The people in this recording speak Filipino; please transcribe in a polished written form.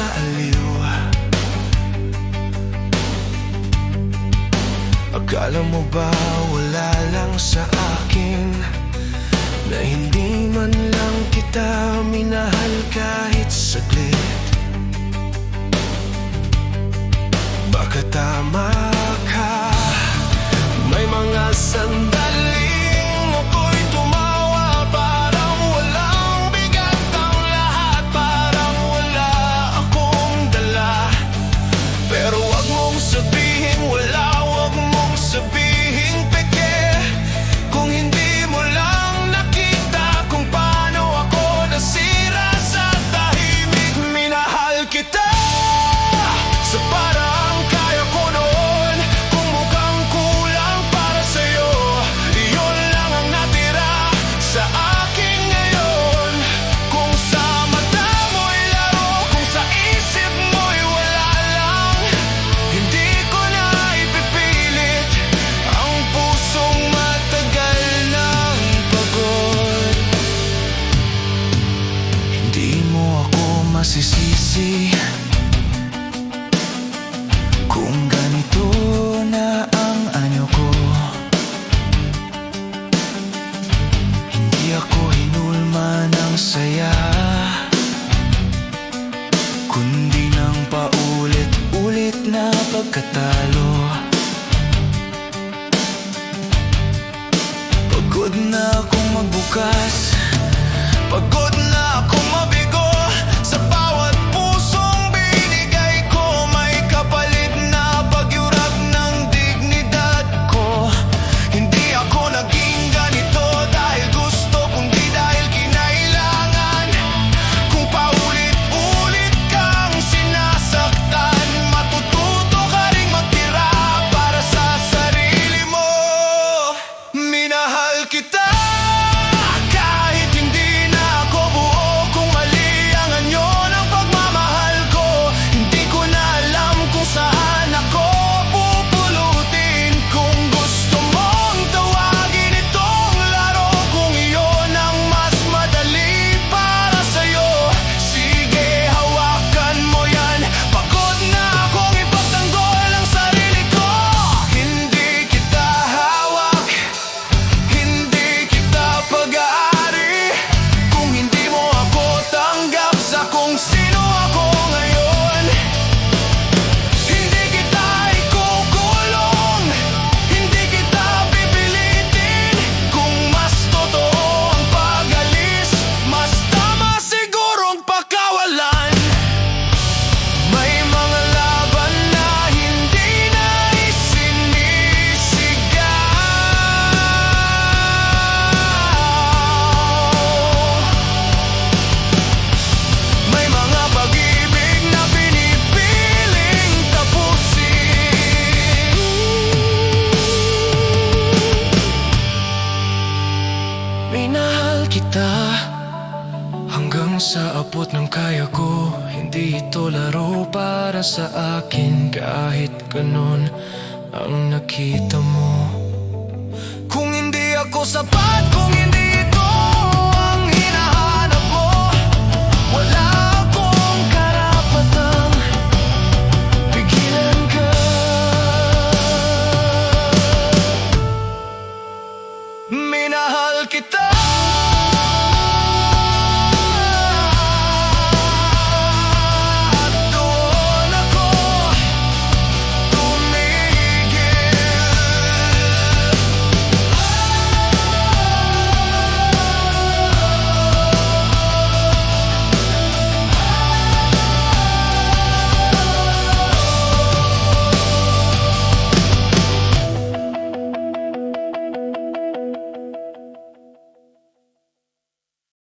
sa aliw. Akala mo ba wala lang sa akin, na hindi man lang kita minahal kahit saglit? Baka tama ka, may mga sandaling ako'y tumawa, parang walang bigat ang lahat, parang wala akong dala. Pero wag mong sabihin wala, wag mong sabihin peke, kung hindi mo lang nakita kung paano ako nasira sa tahimik. Minahal kita sa parang kaya ko noon, kung mukhang kulang para sa'yo, iyon lang ang natira sa akin ngayon. Kung sa mata mo'y laro, kung sa isip mo'y wala lang, hindi ko na ipipilit ang pusong matagal ng pagod. Hindi mo ako masisisi kung ganito na ang anyo ko. Hindi ako hinulma ng saya, kundi ng paulit-ulit na pagkatalo. Pagod na akong magbukas, pagod na akong mabigo, sa bawat pusong binigay ko may kapalit na pagyurap ng dignidad ko. Hindi ako naging ganito dahil gusto, kundi dahil kinailangan. Kung paulit-ulit kang sinasaktan, matututo ka ring magtira para sa sarili mo. Minahal kita kahit hindi na ako buo, kung mali ang anyo ng pagmamahal ko, hindi ko na alam kung saan ako pupulutin. Kung gusto mong tawagin itong laro, kung iyon ang mas madali para sa'yo, sige hawakan mo yan. Pagod na akong ipagtanggol ang sarili ko, hindi kita hawak, hindi kita pag-aari, kung hindi mo ako tanggap sa kung sino ako ngayon. Hindi kita ikukulong, hindi kita pipilitin, kung mas totoo ang pag-alis, mas tama sigurong pakawalan. May mga laban na hindi na isinisigaw, may mga pag-ibig na pinipiling tapusin. Minahal kita hanggang sa abot ng kaya ko, hindi ito laro para sa akin, kahit ganun ang nakita mo. Kung hindi ako sapat, kung hindi